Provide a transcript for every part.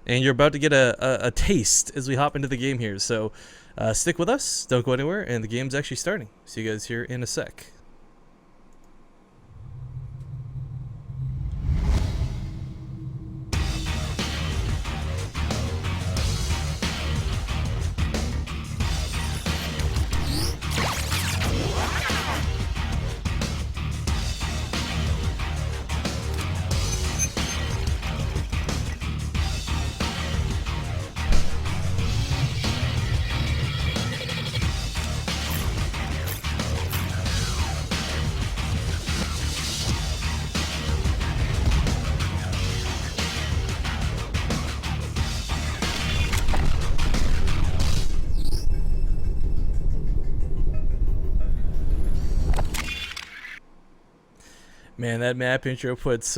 and you're about to get a taste as we hop into the game here. So stick with us, don't go anywhere, and the game's actually starting. See you guys here in a sec. Man, that map intro puts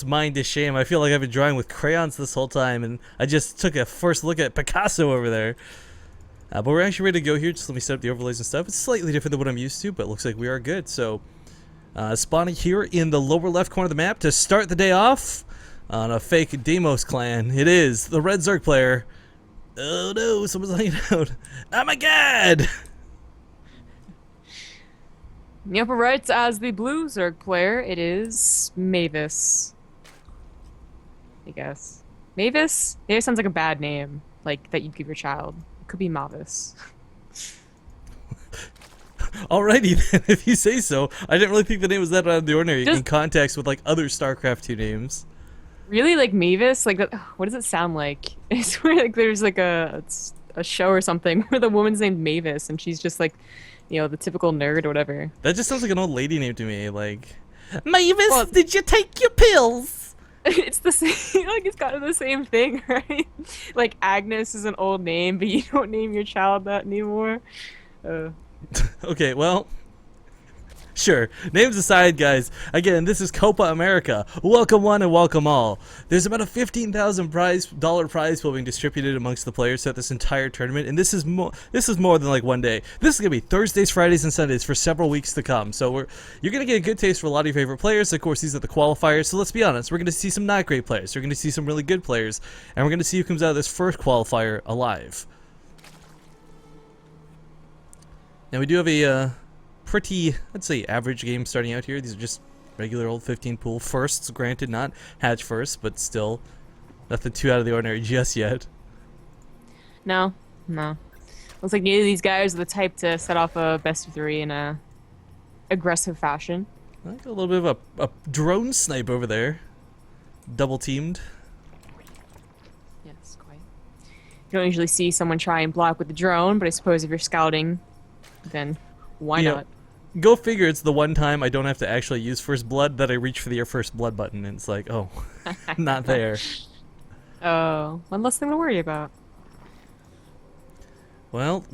mine to shame. I feel like I've been drawing with crayons this whole time, and I just took a first look at Picasso over there. But we're actually ready to go here. Just let me set up the overlays and stuff. It's slightly different than what I'm used to, but it looks like we are good. So, spawning here in the lower left corner of the map to start the day off on a fake Deimos clan. It is the Red Zerg player. Oh no, someone's hanging out. Amagad! In the upper right, as the blue Zerg player, it is Mavis. I guess. Mavis? It sounds like a bad name, like that you'd give your child. It could be Mavis. Alrighty then, if you say so. I didn't really think the name was that out of the ordinary in context with like other StarCraft2 names. Really, like Mavis? Like, what does it sound like? It's where like there's like a show or something where the woman's named Mavis and she's just like, you know, the typical nerd or whatever. That just sounds like an old lady name to me. Like, Mavis, well, did you take your pills? It's the same. Like, it's kind of the same thing, right? Like, Agnes is an old name, but you don't name your child that anymore. Okay, well, sure. Names aside, guys. Again, this is Copa America. Welcome one and welcome all. There's about a $15,000 prize pool being distributed amongst the players throughout this entire tournament, and this is more than like one day. This is gonna be Thursdays, Fridays, and Sundays for several weeks to come. So you're gonna get a good taste for a lot of your favorite players. Of course, these are the qualifiers. So let's be honest, we're gonna see some not great players. We're gonna see some really good players, and we're gonna see who comes out of this first qualifier alive. Now we do have a pretty, I'd say, average game starting out here. These are just regular old 15 pool firsts, granted not hatch first, but still nothing too out of the ordinary just yet. No. Looks like neither of these guys are the type to set off a best of three in a aggressive fashion. I got a little bit of a drone snipe over there. Double teamed. Yes, quite. You don't usually see someone try and block with the drone, but I suppose if you're scouting, then why not? Go figure, it's the one time I don't have to actually use first blood that I reach for the first blood button, and it's like, oh, not there. Oh, one less thing to worry about. Well,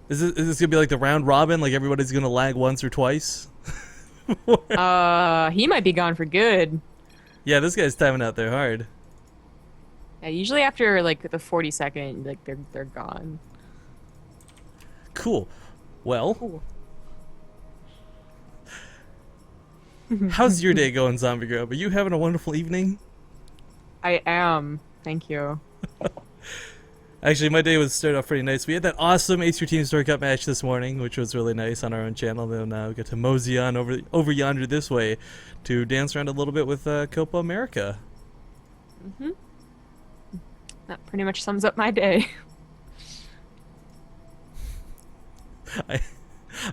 is this gonna be like the round robin? Like everybody's gonna lag once or twice? He might be gone for good. Yeah, this guy's timing out there hard. Yeah, usually after like the 40-second, like they're gone. Cool. Well, how's your day going, Zombie Grub? Are you having a wonderful evening? I am. Thank you. Actually, my day was started off pretty nice. We had that awesome Ace Your Team Story Cup match this morning, which was really nice on our own channel. Then we got to mosey on over yonder this way to dance around a little bit with Copa America. That pretty much sums up my day.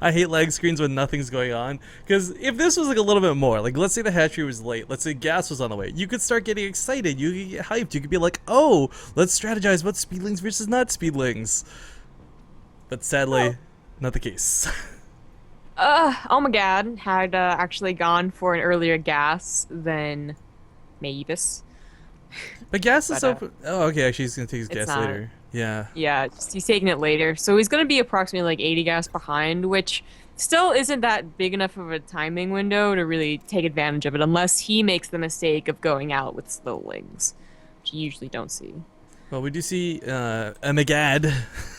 I hate lag screens when nothing's going on, because if this was like a little bit more, like let's say the hatchery was late, let's say gas was on the way, you could start getting excited, you could get hyped, you could be like, oh, let's strategize what speedlings versus not speedlings. But sadly, not the case. Amagad had actually gone for an earlier gas than Mavis. But gas is open. Oh, okay, actually he's gonna take his gas later. Yeah. Yeah, he's taking it later. So he's going to be approximately like 80 gas behind, which still isn't that big enough of a timing window to really take advantage of it, unless he makes the mistake of going out with slowlings, which you usually don't see. Well, we do see Amagad.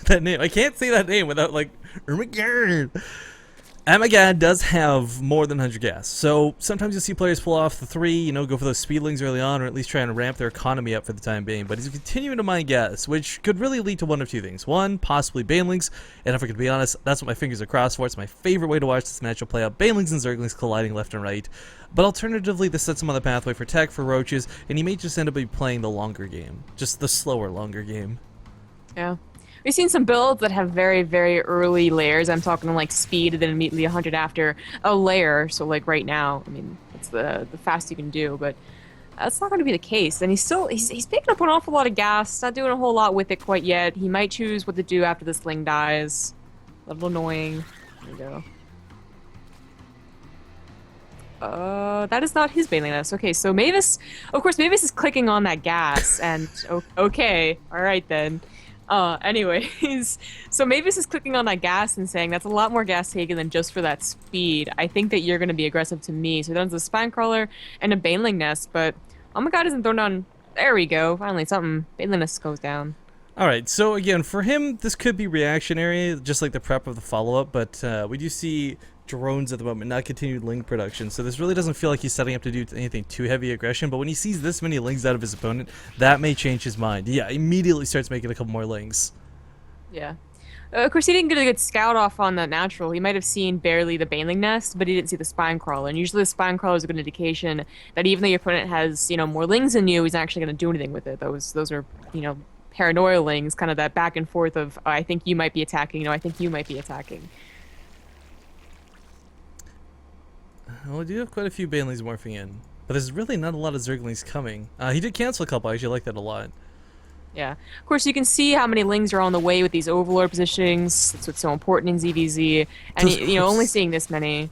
That name. I can't say that name without like, Amagad. Amagad does have more than 100 gas, so sometimes you'll see players pull off the 3, you know, go for those speedlings early on, or at least try and ramp their economy up for the time being, but he's continuing to mine gas, which could really lead to one of two things. One, possibly banelings, and if I could be honest, that's what my fingers are crossed for. It's my favorite way to watch this matchup play out, banelings and zerglings colliding left and right, but alternatively, this sets him on the pathway for tech, for roaches, and he may just end up playing the longer game, just the slower, longer game. Yeah. We've seen some builds that have very, very early layers. I'm talking like speed and then immediately 100 after a layer. So like right now, I mean, it's the fast you can do, but that's not going to be the case. And he's picking up an awful lot of gas, not doing a whole lot with it quite yet. He might choose what to do after this Ling dies. A little annoying. There we go. That is not his bailing us. Okay, so Mavis, of course, Mavis is clicking on that gas, and okay, all right then. Anyways, so Mavis is clicking on that gas and saying that's a lot more gas taken than just for that speed. I think that you're going to be aggressive to me. So he does a spine crawler and a baneling nest, but Amagad isn't thrown down. There we go. Finally, something. Baneling nest goes down. Alright, so again, for him, this could be reactionary, just like the prep of the follow-up, but we do see drones at the moment, not continued Ling production, so this really doesn't feel like he's setting up to do anything too heavy aggression, but when he sees this many Lings out of his opponent, that may change his mind. Yeah, immediately starts making a couple more Lings. Yeah. Of course, he didn't get a good scout off on that natural. He might have seen barely the baneling nest, but he didn't see the spine crawler. And usually the spine crawler is a good indication that even though your opponent has, you know, more Lings than you, he's not actually going to do anything with it. Those are, you know, paranoia Lings, kind of that back and forth of, I think you might be attacking, you know, I think you might be attacking. Well, we do have quite a few banelings morphing in, but there's really not a lot of zerglings coming. He did cancel a couple. I actually like that a lot. Yeah. Of course, you can see how many Lings are on the way with these overlord positionings. That's what's so important in ZVZ. And, you know, only seeing this many.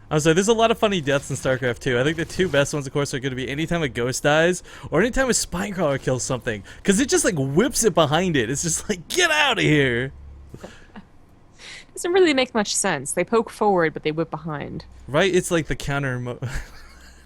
I'm sorry, there's a lot of funny deaths in StarCraft2. I think the two best ones, of course, are going to be anytime a ghost dies or anytime a spine crawler kills something. Because it just, like, whips it behind it. It's just like, get out of here! Doesn't really make much sense. They poke forward, but they whip behind. Right? It's like the counter...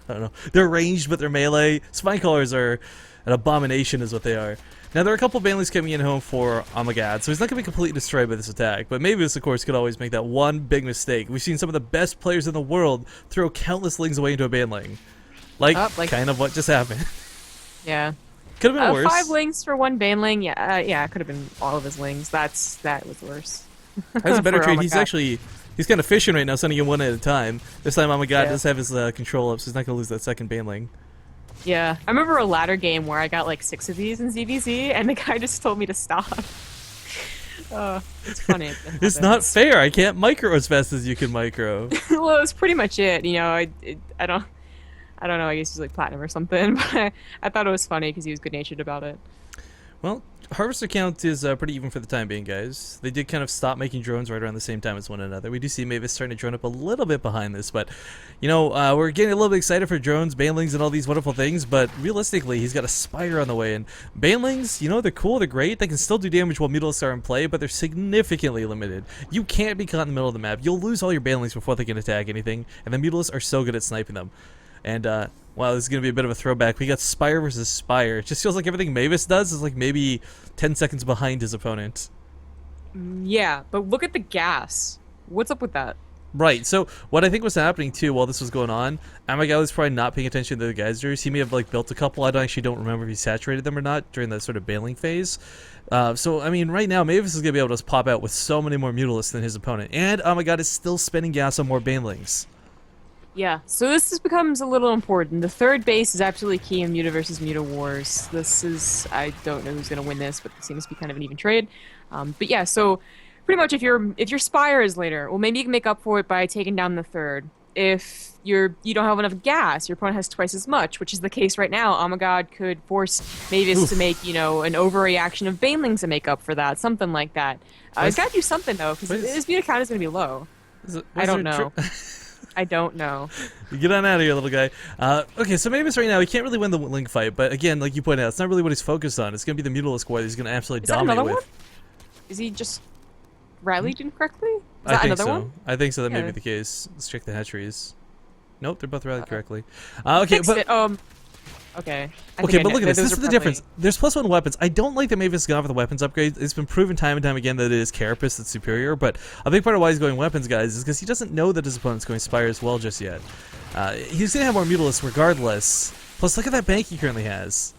I don't know. They're ranged, but they're melee. Spine crawlers are an abomination is what they are. Now, there are a couple banelings coming in home for Amagad, so he's not going to be completely destroyed by this attack. But Mavis, of course, could always make that one big mistake. We've seen some of the best players in the world throw countless Lings away into a baneling. Like kind of what just happened. Yeah. Could have been worse. 5 Lings for 1 baneling. Yeah, yeah, it could have been all of his Lings. That was worse. That's a better trade. Amagad. He's kind of fishing right now, sending him one at a time. This time Amagad does have his control up, so he's not going to lose that second baneling. Yeah, I remember a ladder game where I got like 6 of these in ZVZ, and the guy just told me to stop. It's funny. It's not fair. I can't micro as fast as you can micro. Well, it's pretty much it. You know, I don't know. I guess he's like platinum or something, but I thought it was funny because he was good natured about it. Well, Harvester count is pretty even for the time being, guys. They did kind of stop making drones right around the same time as one another. We do see Mavis starting to drone up a little bit behind this, but, you know, we're getting a little bit excited for drones, banelings, and all these wonderful things, but realistically, he's got a Spire on the way, and banelings, you know, they're cool, they're great, they can still do damage while Mutalisks are in play, but they're significantly limited. You can't be caught in the middle of the map. You'll lose all your banelings before they can attack anything, and the Mutalisks are so good at sniping them. And, wow, this is going to be a bit of a throwback. We got Spire versus Spire. It just feels like everything Mavis does is like maybe 10 seconds behind his opponent. Yeah, but look at the gas. What's up with that? Right, so what I think was happening too while this was going on, Amagad was probably not paying attention to the geysers. He may have like built a couple. I actually don't remember if he saturated them or not during that sort of baneling phase. So, I mean, right now, Mavis is going to be able to pop out with so many more Mutalisks than his opponent. And Amagad is still spending gas on more banelings. Yeah, so this becomes a little important. The third base is absolutely key in Muta versus Muta wars. This is, I don't know who's going to win this, but it seems to be kind of an even trade. But yeah, so pretty much if your Spire is later, well, maybe you can make up for it by taking down the third. If you don't have enough gas, your opponent has twice as much, which is the case right now. Amagad could force Mavis to make, you know, an overreaction of banelings to make up for that, something like that. He's got to do something though, because his Muta count is going to be low. I don't know. I don't know. You get on out of here, little guy. Okay, so Mavis right now, he can't really win the Ling fight, but again, like you pointed out, it's not really what he's focused on. It's going to be the Mutalisk war that he's going to absolutely dominate with. One? Is he just rallied incorrectly? Is I that think another so. one? I think so. That may be the case. Let's check the hatcheries. Nope, they're both rallied correctly. Okay, but Okay. Okay, but look at this. This is the difference. Okay, but look at this. This is the difference. There's +1 weapons. I don't like that Mavis has gone for the weapons upgrades. It's been proven time and time again that it is Carapace that's superior, but a big part of why he's going weapons, guys, is because he doesn't know that his opponent's going Spire as well just yet. He's going to have more Mutalisks regardless. Plus, look at that bank he currently has.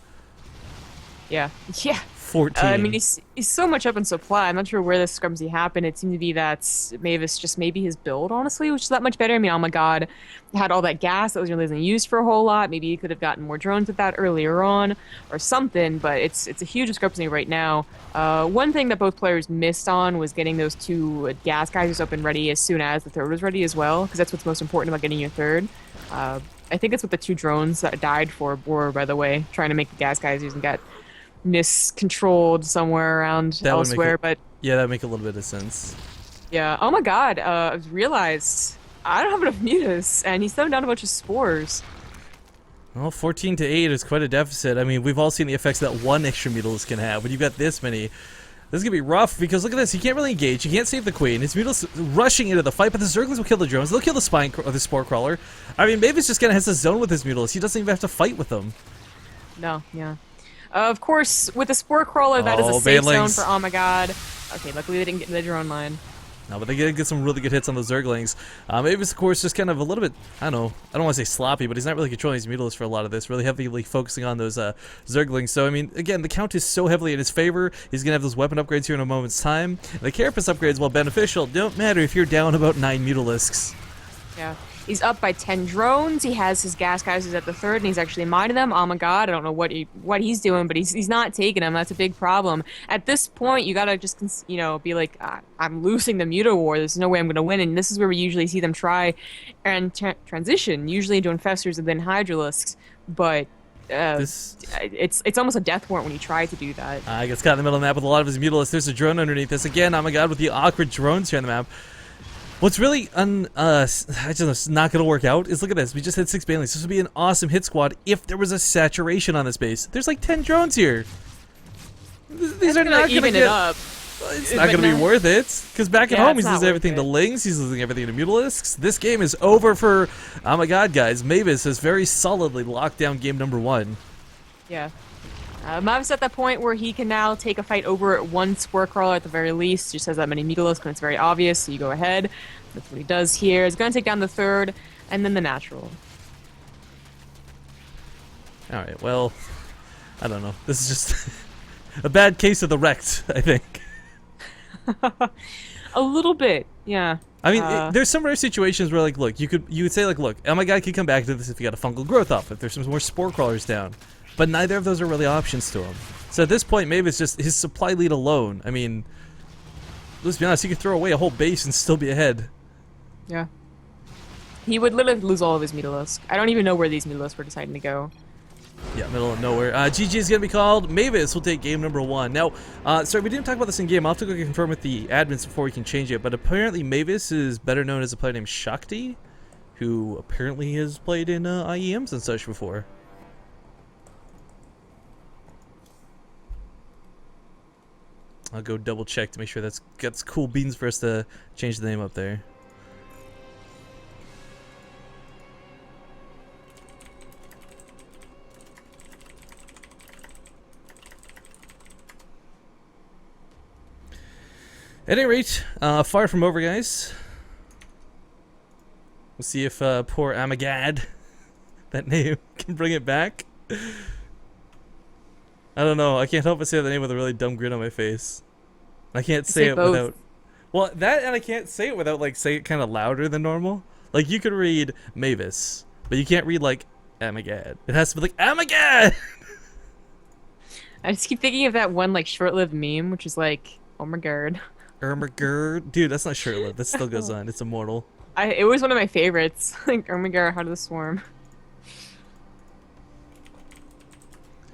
Yeah. Yeah. 14. I mean, he's so much up in supply. I'm not sure where this discrepancy happened. It seemed to be that Mavis just maybe his build, honestly, which is that much better. I mean, Amagad had all that gas that was really isn't used for a whole lot. Maybe he could have gotten more drones with that earlier on or something, but it's a huge discrepancy right now. One thing that both players missed on was getting those 2 gas geysers up and ready as soon as the third was ready as well, because that's what's most important about getting your third. I think it's what the 2 drones that died for were, by the way, trying to make the gas geysers and got miscontrolled somewhere around elsewhere, but yeah, that would make a little bit of sense. Yeah. Oh my God! I realized I don't have enough mutas, and he's throwing down a bunch of spores. Well, 14 to 8 is quite a deficit. I mean, we've all seen the effects that 1 extra Mutalisk can have. When you've got this many, this is gonna be rough because look at this. He can't really engage. He can't save the queen. His Mutalisk rushing into the fight, but the Zerglings will kill the drones. They'll kill the spine or the spore crawler. I mean, Mavis just kind of has a zone with his Mutalisk. He doesn't even have to fight with them. No. Yeah. Of course, with the Spore Crawler, that is a safe zone for Amagad. Okay, luckily they didn't get in the drone line. No, but they get some really good hits on those Zerglings. Mavis, of course, just kind of a little bit, I don't know, I don't want to say sloppy, but he's not really controlling his Mutalisks for a lot of this, really heavily focusing on those Zerglings. So, I mean, again, the count is so heavily in his favor. He's going to have those weapon upgrades here in a moment's time. The Carapace upgrades, while beneficial, don't matter if you're down about 9 Mutalisks. Yeah. He's up by 10 drones. He has his gas geysers at the third, and he's actually mining them. Oh my God, I don't know what he's doing, but he's not taking them. That's a big problem. At this point, you gotta just be like, I'm losing the Muta War. There's no way I'm gonna win. And this is where we usually see them try and transition, usually into Infestors and then Hydralisks. But it's almost a death warrant when you try to do that. I gets caught in the middle of the map with a lot of his Mutalisks. There's a drone underneath this again. Oh my God, with the awkward drones here on the map. What's really not going to work out is, look at this. We just hit 6 Banelings. This would be an awesome hit squad if there was a saturation on this base. There's like 10 drones here. These are not going to get... up. It's not going to be worth it. Because back at home, he's losing everything to Lings. He's losing everything to Mutalisks. This game is over for... Oh my God, guys. Mavis has very solidly locked down game number 1. Yeah. Mavis at that point where he can now take a fight over 1 Spore Crawler at the very least. Just has that many Mutalisks, and it's very obvious, so you go ahead. That's what he does here. He's going to take down the third, and then the natural. Alright, well, I don't know. This is just a bad case of the wrecked, I think. A little bit, yeah. I mean, there's some rare situations where, like, look, you would say, like, look, oh my God, could come back to this if you got a fungal growth up, if there's some more Spore Crawlers down. But neither of those are really options to him. So at this point, maybe it's just his supply lead alone. I mean, let's be honest, he could throw away a whole base and still be ahead. Yeah. He would literally lose all of his Mutalisks. I don't even know where these Mutalisks were deciding to go. Yeah, middle of nowhere. GG is going to be called. Mavis will take game number 1. Now, sorry, we didn't talk about this in game. I'll have to go confirm with the admins before we can change it. But apparently Mavis is better known as a player named Shakti, who apparently has played in IEMs and such before. I'll go double check to make sure that's cool beans for us to change the name up there. At any rate, far from over, guys. We'll see if poor Amagad, that name, can bring it back. I don't know. I can't help but say the name with a really dumb grin on my face. I can't say it without... Well, that and I can't say it without, like, saying it kind of louder than normal. Like, you could read Mavis, but you can't read, like, Amagad. It has to be like, Amagad! I just keep thinking of that one, like, short-lived meme, which is like, oh my God. Ermagerd? Dude, that's not short-lived. That still goes on. It's immortal. It was one of my favorites. Like, oh my God, Heart of the Swarm.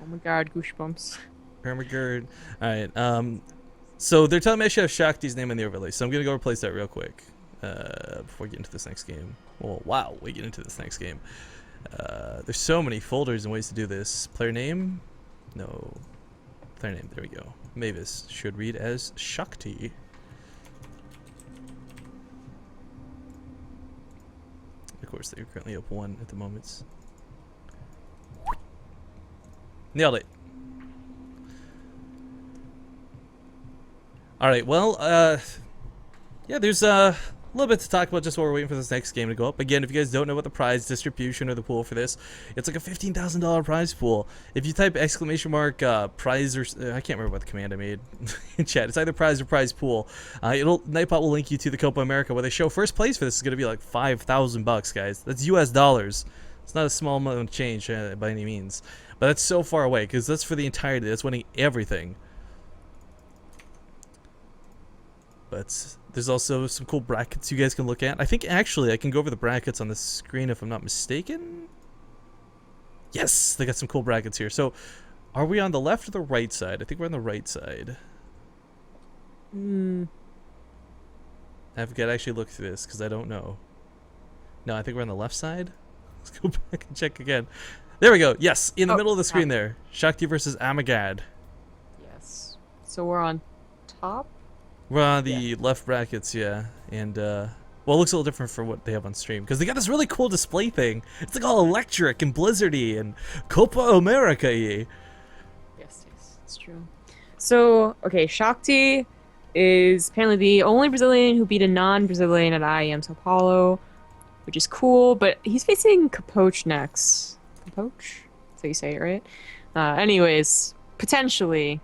Oh my God, goosebumps. Ermagerd. Alright, so they're telling me I should have Shakti's name in the overlay, so I'm gonna go replace that real quick. Before we get into this next game. Well, wow, we get into this next game. There's so many folders and ways to do this. Player name? No. Player name, there we go. Mavis should read as Shakti. Of course, they're currently up 1 at the moment. Nailed it. All right, well, yeah, there's a little bit to talk about just while we're waiting for this next game to go up. Again, if you guys don't know what the prize distribution or the pool for this, it's like a $15,000 prize pool. If you type exclamation mark prize or I can't remember what the command I made in chat. It's either prize or prize pool. Nightbot will link you to the Copa America where they show first place for this is going to be like $5,000, guys. That's US dollars. It's not a small amount of change by any means, but that's so far away because that's for the entirety. That's winning everything. But there's also some cool brackets you guys can look at. I think actually I can go over the brackets on the screen if I'm not mistaken. Yes, they got some cool brackets here. So are we on the left or the right side? I think we're on the right side. I've got to actually look through this because I don't know. No, I think we're on the left side. Let's go back and check again. There we go. Yes, in the middle of the screen there. Shakti versus Amagad. Yes. So we're on top? We're on the left brackets, yeah. And, well, it looks a little different from what they have on stream. Because they got this really cool display thing. It's like all electric and blizzardy and Copa America-y. Yes, it's true. So, okay, Shakti is apparently the only Brazilian who beat a non-Brazilian at IEM Sao Paulo, which is cool, but he's facing Capoche next. Capoche? So you say it, right? Anyways, potentially,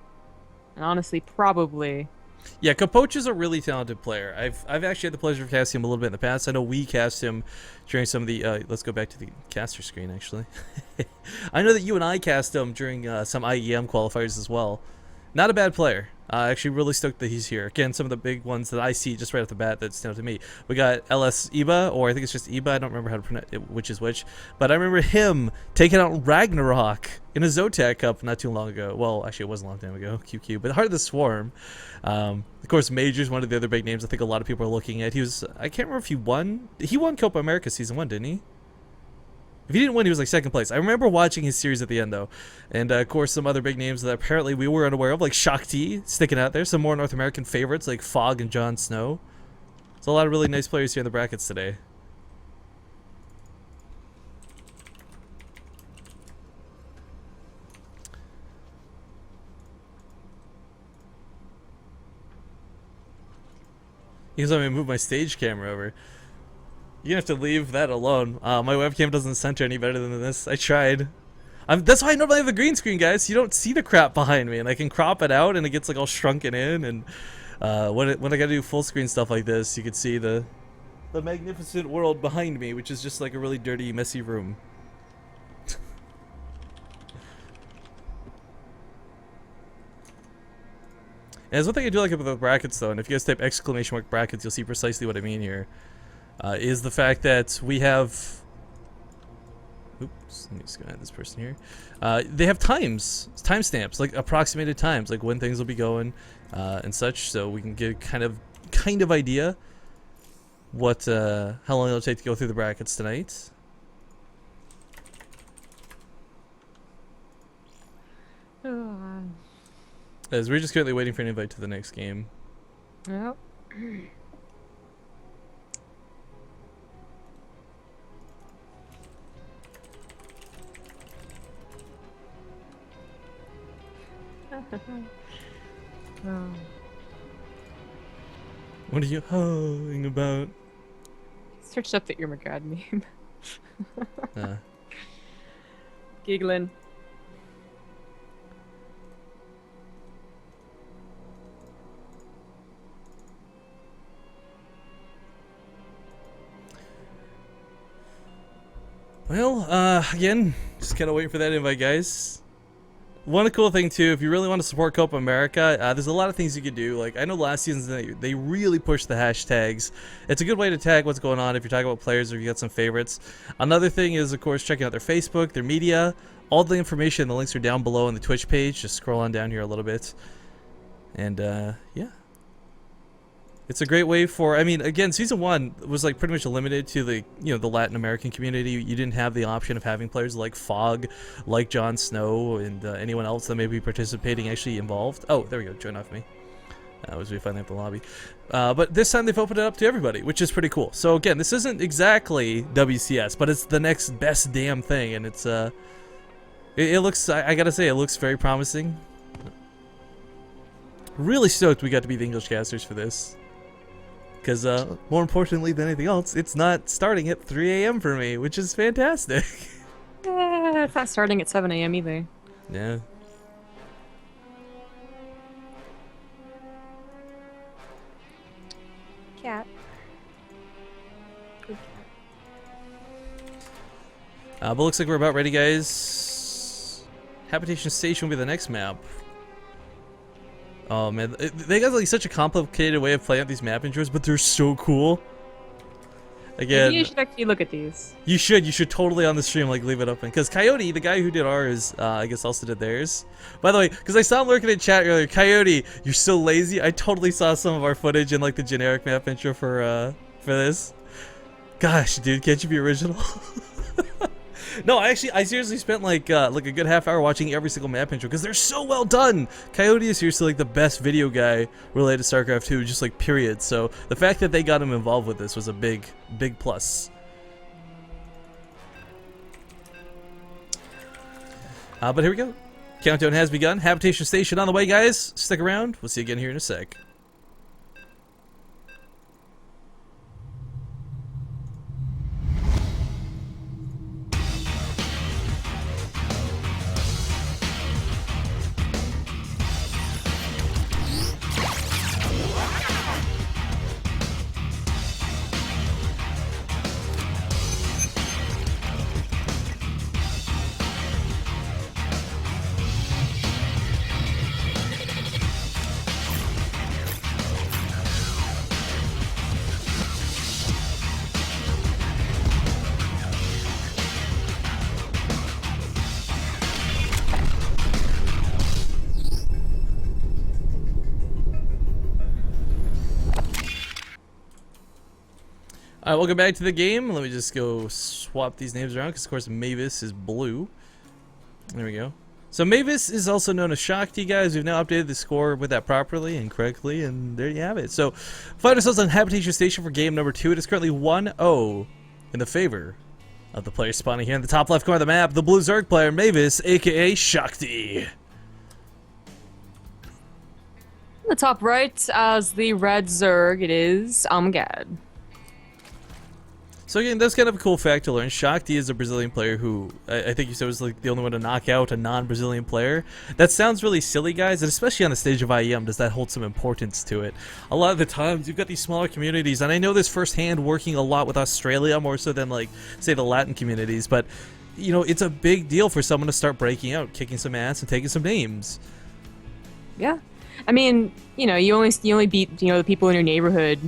and honestly, probably. Yeah, Capoche is a really talented player. I've actually had the pleasure of casting him a little bit in the past. I know we cast him during some of the... let's go back to the caster screen, actually. I know that you and I cast him during some IEM qualifiers as well. Not a bad player. Actually really stoked that he's here. Again, some of the big ones that I see just right off the bat that stand out to me. We got LS Iba, or I think it's just Iba. I don't remember how to pronounce it, which is which. But I remember him taking out Ragnarok in a Zotac Cup not too long ago. Well, actually, it was a long time ago. QQ. But Heart of the Swarm. Of course, Major's one of the other big names I think a lot of people are looking at. He was... I can't remember if he won. He won Copa America Season 1, didn't he? If he didn't win, he was like second place. I remember watching his series at the end, though. And, of course, some other big names that apparently we were unaware of, like Shakti sticking out there. Some more North American favorites like Fog and Jon Snow. There's a lot of really nice players here in the brackets today. You guys want me to move my stage camera over? You're gonna have to leave that alone. My webcam doesn't center any better than this. I tried. That's why I normally have a green screen, guys. You don't see the crap behind me, and I can crop it out, and it gets like all shrunken in. And when I gotta do full screen stuff like this, you can see the magnificent world behind me, which is just like a really dirty, messy room. And there's one thing I do like about the brackets, though, and if you guys type exclamation mark brackets, you'll see precisely what I mean here. Is the fact that we have... Oops, let me just go add this person here. They have timestamps, like approximated times, like when things will be going and such, so we can get kind of idea what how long it'll take to go through the brackets tonight. As we're just currently waiting for an invite to the next game. Yep. What are you hoeing about? Searched up the Amagad meme. Uh. Giggling. Well, again, just kind of waiting for that invite, guys. One cool thing, too, if you really want to support Copa America, there's a lot of things you can do. Like, I know last season they really pushed the hashtags. It's a good way to tag what's going on if you're talking about players or if you got some favorites. Another thing is, of course, checking out their Facebook, their media. All the information, the links are down below on the Twitch page. Just scroll on down here a little bit. And, yeah. It's a great way for, I mean, again, Season 1 was like pretty much limited to the, the Latin American community. You didn't have the option of having players like Fog, like Jon Snow, and anyone else that may be participating actually involved. Oh, there we go, join off me. As we finally have the lobby. But this time they've opened it up to everybody, which is pretty cool. So again, this isn't exactly WCS, but it's the next best damn thing, and it's It looks, I gotta say, it looks very promising. Really stoked we got to be the English casters for this. Because, more importantly than anything else, it's not starting at 3 a.m. for me, which is fantastic. It's not starting at 7 a.m. either. Yeah. Cat. Good cat. But looks like we're about ready, guys. Habitation Station will be the next map. Oh man, they got like such a complicated way of playing out these map intros, but they're so cool. Again, maybe you should actually look at these. You should totally on the stream like leave it open, because Coyote, the guy who did ours, I guess also did theirs. By the way, because I saw him lurking in chat earlier, Coyote, you're so lazy. I totally saw some of our footage in like the generic map intro for this. Gosh, dude, can't you be original? No, I seriously spent like a good half hour watching every single map intro because they're so well done. Coyote is seriously like the best video guy related to StarCraft 2, just like period. So the fact that they got him involved with this was a big plus. But here we go. Countdown has begun. Habitation Station on the way, guys. Stick around. We'll see you again here in a sec. Alright, welcome back to the game. Let me just go swap these names around because, of course, Mavis is blue. There we go. So Mavis is also known as Shakti, guys. We've now updated the score with that properly and correctly, and there you have it. So, find ourselves on Habitation Station for game number 2. It is currently 1-0 in the favor of the player spawning here in the top left corner of the map, the blue Zerg player, Mavis, aka Shakti. In the top right, as the red Zerg, it is Amagad. So again, that's kind of a cool fact to learn. Shakti is a Brazilian player who, I think you said was like the only one to knock out a non-Brazilian player. That sounds really silly, guys, and especially on the stage of IEM, does that hold some importance to it? A lot of the times, you've got these smaller communities, and I know this firsthand working a lot with Australia, more so than, like, say, the Latin communities, but, you know, it's a big deal for someone to start breaking out, kicking some ass, and taking some names. Yeah. I mean, you know, you only beat, you know, the people in your neighborhood,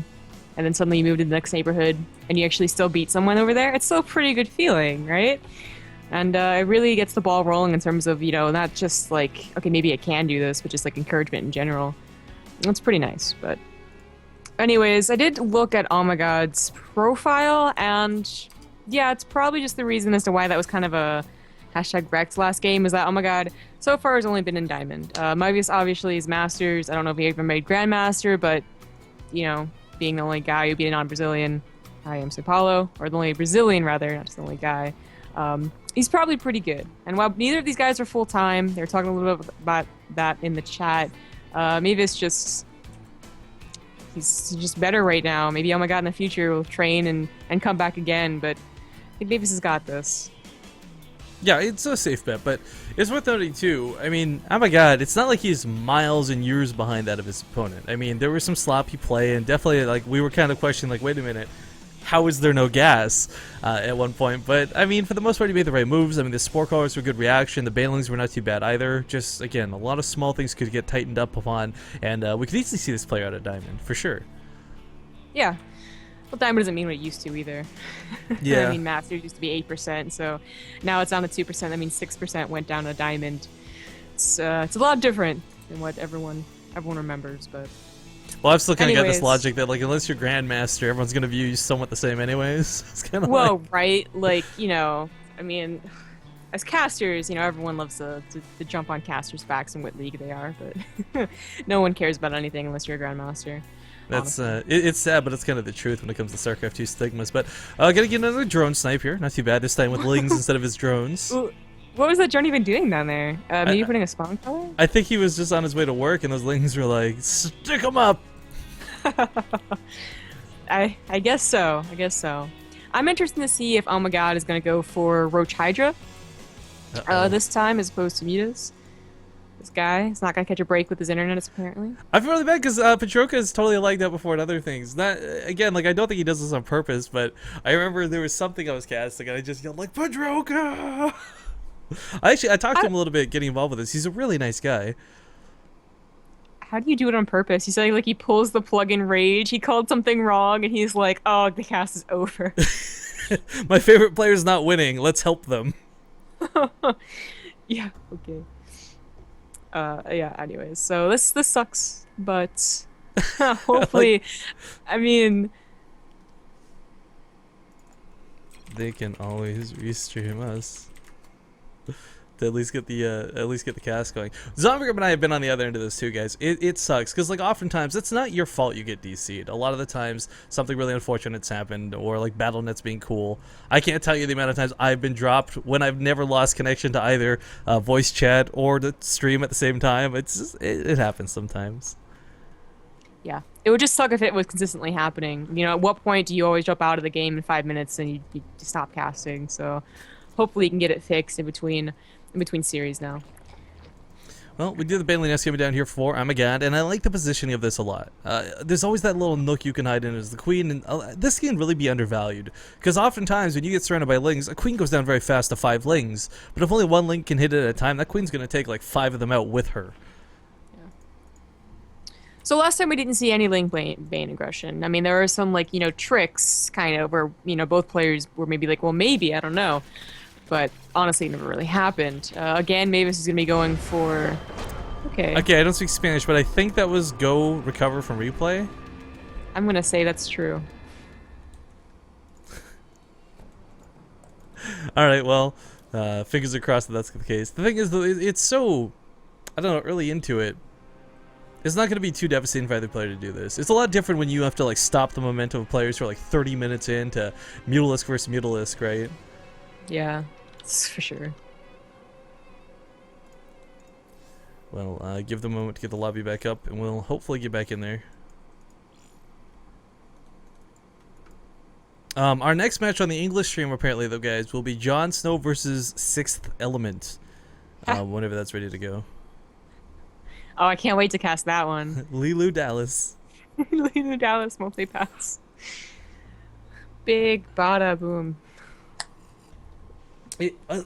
and then suddenly you move to the next neighborhood, and you actually still beat someone over there. It's still a pretty good feeling, right? And it really gets the ball rolling in terms of, you know, not just like, okay, maybe I can do this, but just like encouragement in general. It's pretty nice, but... Anyways, I did look at Amagad's profile, and yeah, it's probably just the reason as to why that was kind of a hashtag wrecked last game, is that Amagad so far has only been in Diamond. Mavis obviously is Masters. I don't know if he ever made Grandmaster, but, you know, being the only guy who beat a non-Brazilian, I am Sao Paulo, or the only Brazilian rather, not just the only guy. He's probably pretty good. And while neither of these guys are full-time, they were talking a little bit about that in the chat. Mavis he's just better right now. Maybe oh my god in the future will train and come back again, but I think Mavis has got this. Yeah, it's a safe bet, but it's worth noting too. I mean, oh my god, it's not like he's miles and years behind that of his opponent. I mean, there was some sloppy play, and definitely, like, we were kind of questioning, like, wait a minute, how is there no gas at one point? But, I mean, for the most part, he made the right moves. I mean, the Spore Callers were good reaction. The Banelings were not too bad either. Just, again, a lot of small things could get tightened up upon, and we could easily see this player out at Diamond, for sure. Yeah. Well, Diamond doesn't mean what it used to either. Yeah. I mean, Masters used to be 8%, so now it's down to 2%. That means 6% went down to Diamond. It's a lot different than what everyone remembers, but... Well, I've still kind of got this logic that, like, unless you're Grandmaster, everyone's going to view you somewhat the same anyways. It's kind of well, right? Like, you know, I mean, as casters, you know, everyone loves to jump on casters' backs and what league they are, but no one cares about anything unless you're a Grandmaster. That's it's sad, but it's kind of the truth when it comes to StarCraft 2 stigmas. But gonna get another drone snipe here. Not too bad this time with lings instead of his drones. What was that drone even doing down there? Maybe I putting a spawn color? I think he was just on his way to work, and those lings were like, "Stick him up." I guess so. I guess so. I'm interested to see if Amagad is going to go for Roach Hydra Uh-oh. this time as opposed to Mutas. This guy is not going to catch a break with his internet, apparently. I feel really bad because Petroka is totally like that before in other things. Not again, like I don't think he does this on purpose, but I remember there was something I was casting, and I just yelled like Petroka. I talked to him a little bit, getting involved with this. He's a really nice guy. How do you do it on purpose? He's like he pulls the plug in rage. He called something wrong, and he's like, "Oh, the cast is over." My favorite player's not winning. Let's help them. Yeah. Okay. Yeah. Anyways, so this sucks, but hopefully, I mean, They can always restream us. To at least get the cast going. Zombie and I have been on the other end of this too, guys. It sucks because like oftentimes it's not your fault you get DC'd. A lot of the times something really unfortunate's happened, or like BattleNet's being cool. I can't tell you the amount of times I've been dropped when I've never lost connection to either voice chat or the stream at the same time. It's just, it happens sometimes. yeah, it would just suck if it was consistently happening. You know, at what point do you always drop out of the game in 5 minutes and you stop casting? So hopefully you can get it fixed in between series now. Well, we do the Bailey Nest coming down here for Amagad, and I like the positioning of this a lot. There's always that little nook you can hide in as the queen, and this can really be undervalued. Because oftentimes when you get surrounded by lings, a queen goes down very fast to 5 lings, but if only one ling can hit it at a time, that queen's going to take like 5 of them out with her. So last time we didn't see any Ling Bane aggression. I mean, there are some, like, you know, tricks, kind of, where, you know, both players were maybe like, well, maybe, I don't know. But honestly, it never really happened. Again, Mavis is going to be going for... Okay. Okay, I don't speak Spanish, but I think that was go recover from replay. I'm going to say that's true. Alright, well, fingers are crossed that that's the case. The thing is, though, it's so, I don't know, early into it. It's not going to be too devastating for either player to do this. It's a lot different when you have to like stop the momentum of players who are like 30 minutes into Mutalisk versus Mutalisk, right? Yeah, that's for sure. Well, give them a moment to get the lobby back up, and we'll hopefully get back in there. Our next match on the English stream, apparently, though, guys, will be Jon Snow versus Sixth Element. Whenever that's ready to go. Oh, I can't wait to cast that one. Lilu Dallas. Lilu Dallas multi-pass. Big bada boom.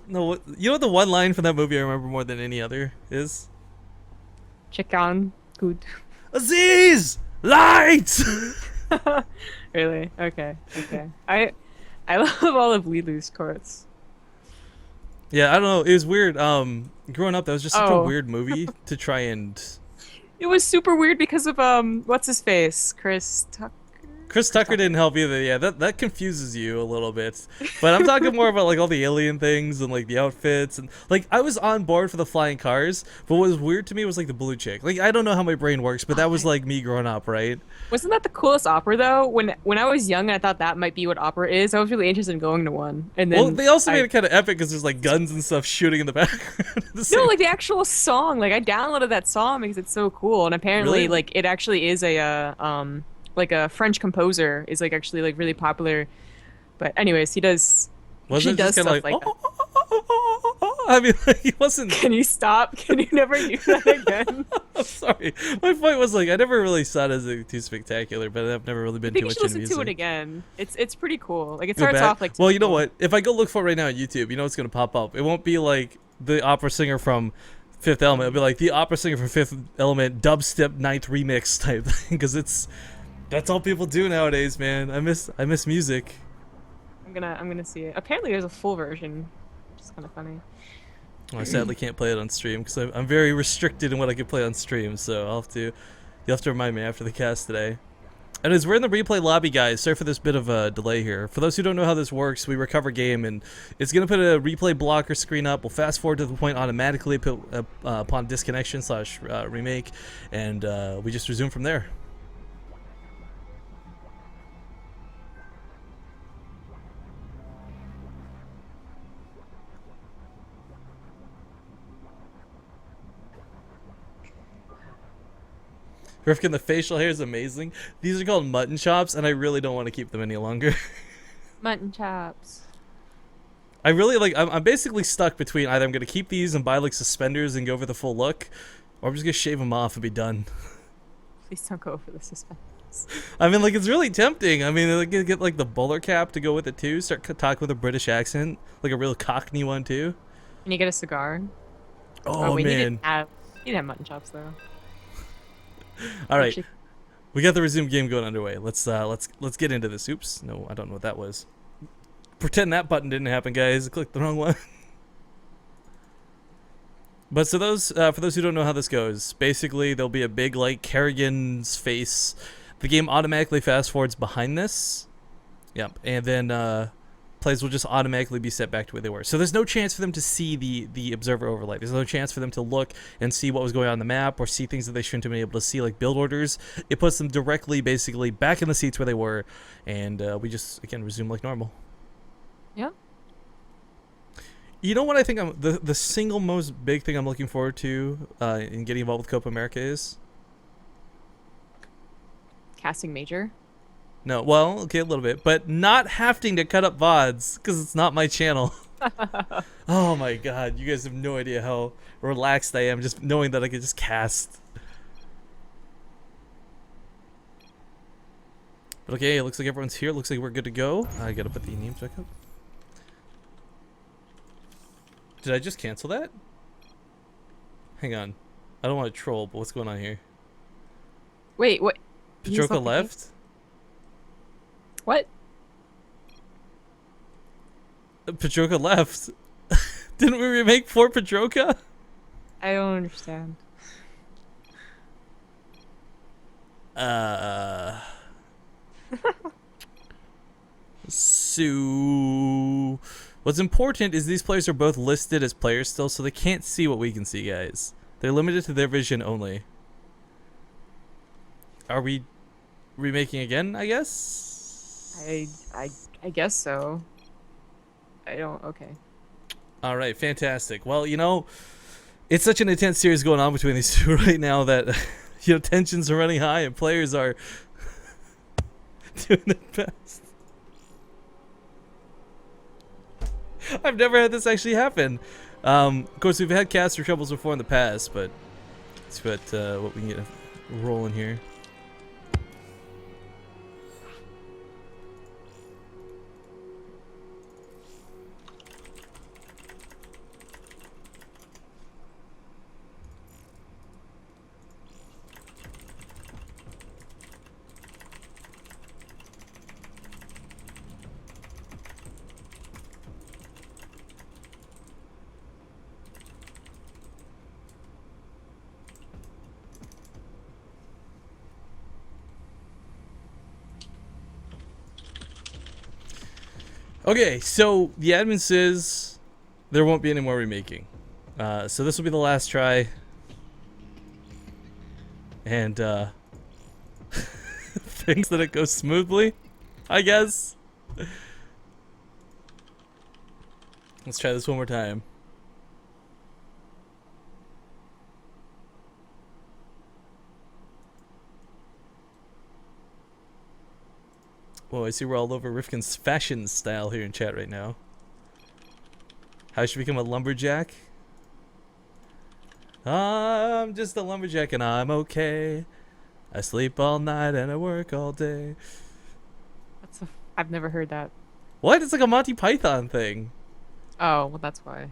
No, you know what the one line from that movie I remember more than any other is? Check on good. Aziz! Light! Really? Okay. Okay. I love all of Lilu's quotes. Yeah, I don't know. It was weird. Growing up, that was just such a Oh. weird movie to try and. It was super weird because of what's his face? Chris Tucker. Chris Tucker didn't help either. Yeah, that confuses you a little bit. But I'm talking more about like all the alien things and like the outfits and like I was on board for the flying cars, but what was weird to me was like the blue chick. Like I don't know how my brain works, but that was like me growing up, right? Wasn't that the coolest opera though? When I was young and I thought that might be what opera is, I was really interested in going to one. And then Well, they also made it kind of epic because there's like guns and stuff shooting in the background. no, like the actual song. Like I downloaded that song because it's so cool, and apparently, Really? like it actually is like a French composer is like actually like really popular. But anyways, he does Wasn't stuff like, like that. I mean, like, he wasn't. Can you stop? Can you never do that again? I'm sorry. My point was like I never really saw it as like, too spectacular, but I've never really been I think too you much should into listen music. to it again. It's pretty cool. Like it Go starts back. off like Well, you know typical. what? If I go look for it right now on YouTube, you know what's gonna pop up. It won't be like the opera singer from Fifth Element. It'll be like the opera singer from Fifth Element dubstep ninth remix type thing, because that's all people do nowadays, man. I miss music. I'm gonna see it. Apparently, there's a full version, which is kind of funny. Well, I sadly can't play it on stream because I'm very restricted in what I can play on stream. So you'll have to remind me after the cast today. And as we're in the replay lobby, guys, sorry for this bit of a delay here. For those who don't know how this works, we recover game, and it's going to put a replay blocker screen up. We'll fast forward to the point automatically upon disconnection / remake, and we just resume from there. Rifkin, the facial hair is amazing. These are called mutton chops, and I really don't want to keep them any longer. Mutton chops. I really like. I'm basically stuck between either I'm gonna keep these and buy like suspenders and go for the full look, or I'm just gonna shave them off and be done. Please don't go for the suspenders. I mean, like, it's really tempting. I mean, like, get like the bowler cap to go with it too. Start talking with a British accent, like a real Cockney one too. Can you get a cigar? Oh, we man! need to have mutton chops though. All right, we got the resume game going underway. Let's get into this. Oops, no, I don't know what that was. Pretend that button didn't happen, guys. Click the wrong one. But so those, for those who don't know how this goes, basically there'll be a big like Kerrigan's face. The game automatically fast forwards behind this. Yep, and then players will just automatically be set back to where they were. So there's no chance for them to see the observer overlay. There's no chance for them to look and see what was going on the map or see things that they shouldn't have been able to see, like build orders. It puts them directly, basically, back in the seats where they were, and we just, again, resume like normal. Yeah. You know what I think the single most big thing I'm looking forward to in getting involved with Copa America is? Casting major. No, well, okay, a little bit, but not having to cut up VODs because it's not my channel. Oh my god, you guys have no idea how relaxed I am just knowing that I can just cast. But okay, it looks like everyone's here. Looks like we're good to go. I gotta put the names back up. Did I just cancel that? Hang on. I don't want to troll, but what's going on here? Wait, what? Petroka left? What? Petroka left. Didn't we remake 4 Petroka? I don't understand. So what's important is these players are both listed as players still, so they can't see what we can see, guys. They're limited to their vision only. Are we remaking again, I guess? I guess so. I don't. Okay. All right, fantastic. Well, you know, it's such an intense series going on between these two right now that you know tensions are running high and players are doing their best. I've never had this actually happen. Of course, we've had caster troubles before in the past, but let's see what we can get rolling here. Okay, so the admin says there won't be any more remaking. So this will be the last try. And thanks that it goes smoothly, I guess. Let's try this one more time. Whoa, I see we're all over Rifkin's fashion style here in chat right now. How should become a lumberjack? I'm just a lumberjack and I'm okay. I sleep all night and I work all day. I've never heard that. What? It's like a Monty Python thing. Oh, well, that's why.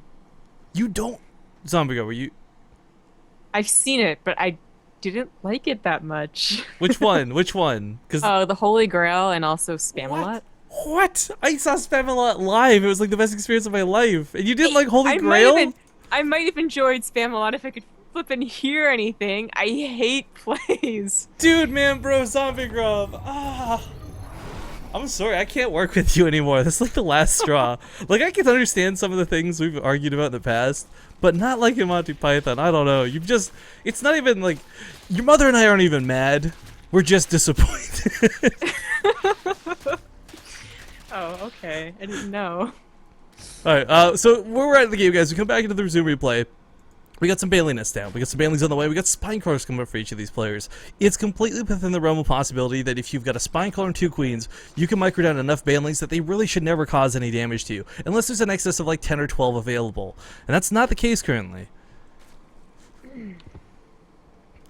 You don't... Zombie Go, were you... I've seen it, but I didn't like it that much. Which one? Which one? Cause... Oh, the Holy Grail and also Spamalot. What? I saw Spamalot live. It was like the best experience of my life. And you didn't like Holy Grail? I might have enjoyed Spamalot if I could flip and hear anything. I hate plays. Dude, man, bro, Zombie Grub. Ah. I'm sorry, I can't work with you anymore. This is like the last straw. Like, I can understand some of the things we've argued about in the past, but not like in Monty Python. I don't know. You've just... It's not even like... Your mother and I aren't even mad. We're just disappointed. Oh, okay. I didn't know. Alright, so where we're at in the game, guys, we come back into the resume replay. We got some Baneliness down. We got some Banelings on the way. We got Spinecrawlers coming up for each of these players. It's completely within the realm of possibility that if you've got a Spinecrawler and 2 Queens, you can micro down enough Banelings that they really should never cause any damage to you, unless there's an excess of like 10 or 12 available. And that's not the case currently.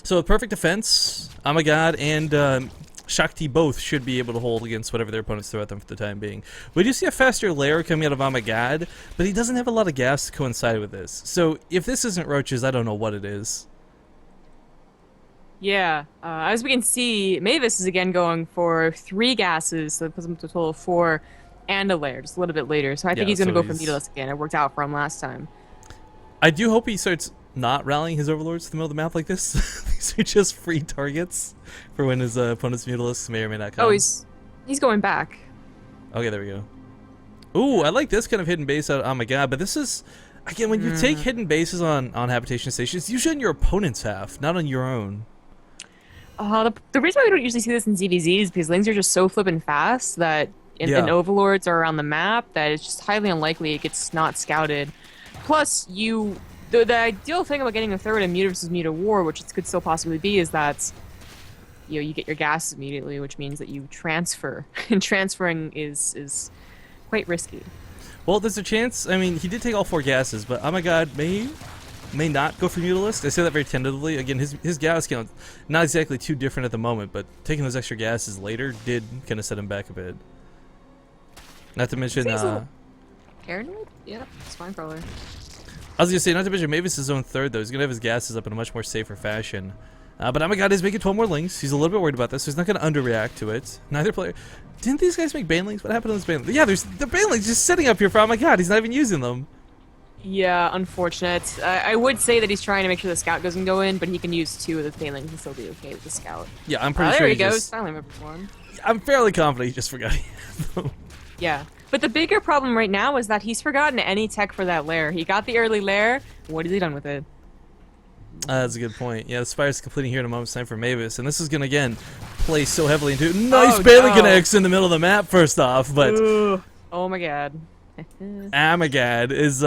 So with perfect defense, Amagad and Shakti both should be able to hold against whatever their opponents throw at them for the time being. We do see a faster lair coming out of Amagad, but he doesn't have a lot of gas to coincide with this. So if this isn't roaches, I don't know what it is. Yeah, as we can see, Mavis is again going for 3 gases, so that puts him to a total of 4, and a lair, just a little bit later. So I think he's going to go for Meatless again. It worked out for him last time. I do hope he starts not rallying his overlords to the middle of the map like this. These are just free targets for when his opponent's Mutalisks may or may not come. Oh, he's going back. Okay, there we go. Ooh, I like this kind of hidden base out of Amagad, but this is, again, when you take hidden bases on habitation stations, it's usually on your opponent's half, not on your own. The reason why we don't usually see this in ZVZ is because Lings are just so flippin' fast that and overlords are around the map that it's just highly unlikely it gets not scouted. Plus, the ideal thing about getting a third in Muta versus Muta War, which it could still possibly be, is that you get your gases immediately, which means that you transfer, and transferring is quite risky. Well, there's a chance. I mean, he did take all 4 gases, but Amagad may not go for Mutalisk. I say that very tentatively. Again, his gas count not exactly too different at the moment, but taking those extra gases later did kind of set him back a bit. Not to mention, Paranoid? Yeah, Spinecrawler. I was gonna say, not to mention Mavis' his own third though. He's gonna have his gases up in a much more safer fashion. But Amagad is making 12 more Lings. He's a little bit worried about this, so he's not gonna underreact to it. Neither player. Didn't these guys make Banelings? What happened to those Banelings? Yeah, there's the Banelings just sitting up here for Amagad. He's not even using them. Yeah, unfortunate. I would say that he's trying to make sure the scout doesn't go in, but he can use 2 of the Banelings and still be okay with the scout. Yeah, I'm pretty sure there he goes. Finally remembered 1. I'm fairly confident he just forgot he had them. Yeah. But the bigger problem right now is that he's forgotten any tech for that lair. He got the early lair. What has he done with it? That's a good point. Yeah, the Spire's completing here in a moment's time for Mavis, and this is going to, again, play so heavily into nice Baneling connects in the middle of the map, first off, but... Oh my god. Amagad is,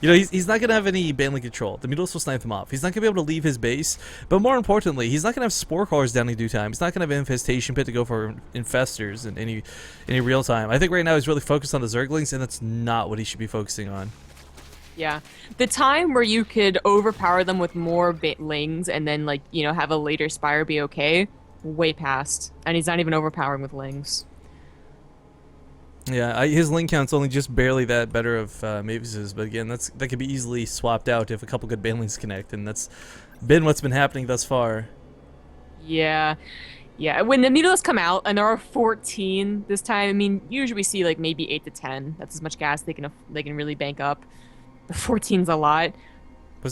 you know, he's not going to have any Baneling control. The Mutalisk will snipe him off. He's not going to be able to leave his base, but more importantly, he's not going to have Spore Crawlers down in due time. He's not going to have Infestation Pit to go for Infestors in any real time. I think right now he's really focused on the Zerglings, and that's not what he should be focusing on. Yeah. The time where you could overpower them with more Lings and then, like, you know, have a later Spire be okay, way past. And he's not even overpowering with Lings. Yeah, his Ling count's only just barely that better of Mavis's, but again, that could be easily swapped out if a couple good Banelings connect, and that's been what's been happening thus far. Yeah. Yeah, when the Mutalisks come out, and there are 14 this time, I mean, usually we see, like, maybe 8 to 10. That's as much gas they can really bank up. The 14's a lot.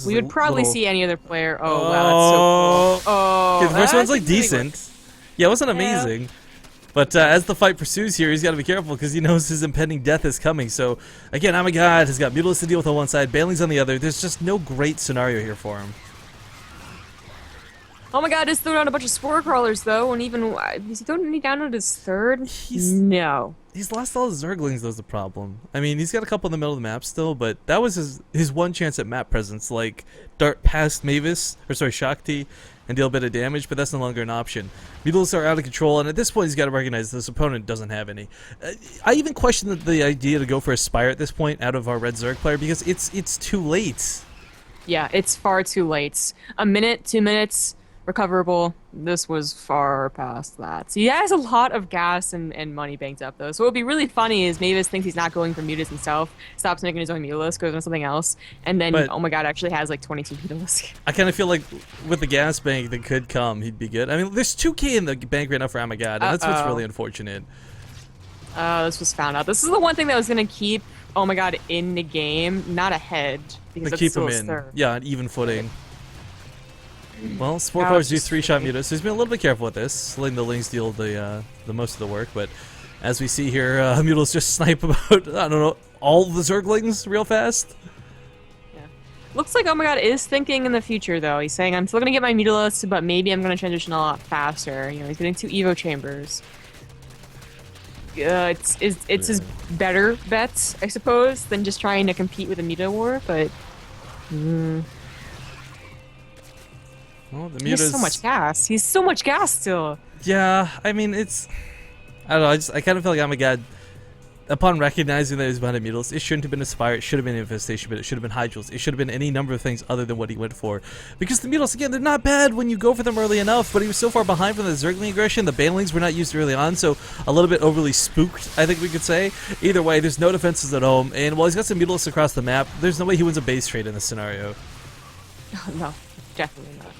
We would probably see any other player. Oh, wow, that's so cool. Oh, the first one's, like, decent. Yeah, it wasn't amazing. But as the fight pursues here, he's got to be careful because he knows his impending death is coming. So, again, Amagad has got Mutalisks to deal with on one side, Banelings on the other. There's just no great scenario here for him. Oh my god, he's thrown out a bunch of Spore Crawlers, though, and even... Is he throwing any down at his third? No. He's lost all his Zerglings, though, is the problem. I mean, he's got a couple in the middle of the map still, but that was his one chance at map presence, like dart past Mavis, or sorry, Shakti, and deal a bit of damage, but that's no longer an option. Mutalisks are out of control, and at this point he's got to recognize this opponent doesn't have any. I even question the idea to go for a Spire at this point out of our red Zerg player, because it's too late. Yeah, it's far too late. A minute, 2 minutes... recoverable. This was far past that. So he has a lot of gas and money banked up, though. So what would be really funny is Mavis thinks he's not going for Mutas himself, stops making his own Mutalisk, goes on something else, and then, oh my god, actually has like 22 Mutalisk. I kind of feel like with the gas bank that could come, he'd be good. I mean, there's 2K in the bank right now for Amagad, and that's what's really unfortunate. This was found out. This is the one thing that was going to keep, oh my god, in the game, not ahead. Because keep him in. Yeah, on even footing. Well, Spore Crawlers do 3-shot Mutas, so he's been a little bit careful with this, letting the Lings deal the most of the work, but as we see here, Mutalisks just snipe about, I don't know, all the Zerglings real fast. Yeah. Looks like Amagad is thinking in the future, though. He's saying, I'm still going to get my Mutalisks, but maybe I'm going to transition a lot faster. You know, he's getting 2 Evo Chambers. It's his better bets, I suppose, than just trying to compete with a Muta War, but... Well, the He has Muta's... so much gas. He's so much gas still. Yeah, I mean, it's... I don't know, I kind of feel like Amagad, upon recognizing that he was behind a Mutalisk, it shouldn't have been Aspire, it should have been Infestation, but it should have been Hydrals, it should have been any number of things other than what he went for. Because the Mutalisk, again, they're not bad when you go for them early enough, but he was so far behind from the Zergling aggression, the Banelings were not used early on, so a little bit overly spooked, I think we could say. Either way, there's no defenses at home, and while he's got some Mutalisks across the map, there's no way he wins a base trade in this scenario. No, definitely not.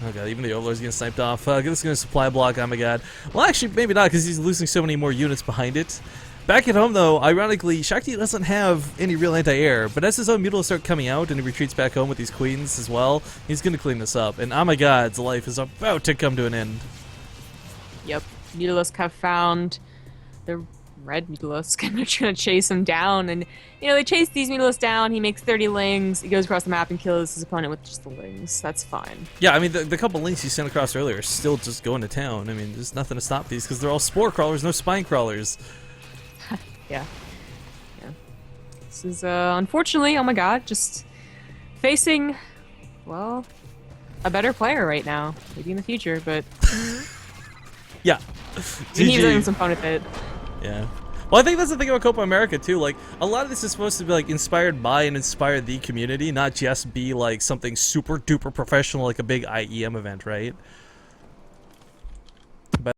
Oh god, even the Overlord's getting sniped off. This is going to supply block Amagad. Well, actually, maybe not, because he's losing so many more units behind it. Back at home, though, ironically, Shakti doesn't have any real anti-air, but as his own Mutalists start coming out and he retreats back home with these queens as well, he's going to clean this up. And Amagad's life is about to come to an end. Yep. Mutalisk have found the red Mutalisk, and they're trying to chase him down. And, you know, they chase these Mutalisks down, he makes 30 lings, he goes across the map and kills his opponent with just the lings. That's fine. Yeah, I mean, the couple links he sent across earlier are still just going to town. I mean, there's nothing to stop these, because they're all spore crawlers, no spine crawlers. Yeah. Yeah. This is, unfortunately, oh my god, just facing, well, a better player right now. Maybe in the future, but Yeah. he's doing GG. some fun with it. Yeah. Well, I think that's the thing about Copa America, too. Like, a lot of this is supposed to be, like, inspired by and inspire the community, not just be, like, something super-duper professional, like a big IEM event, right?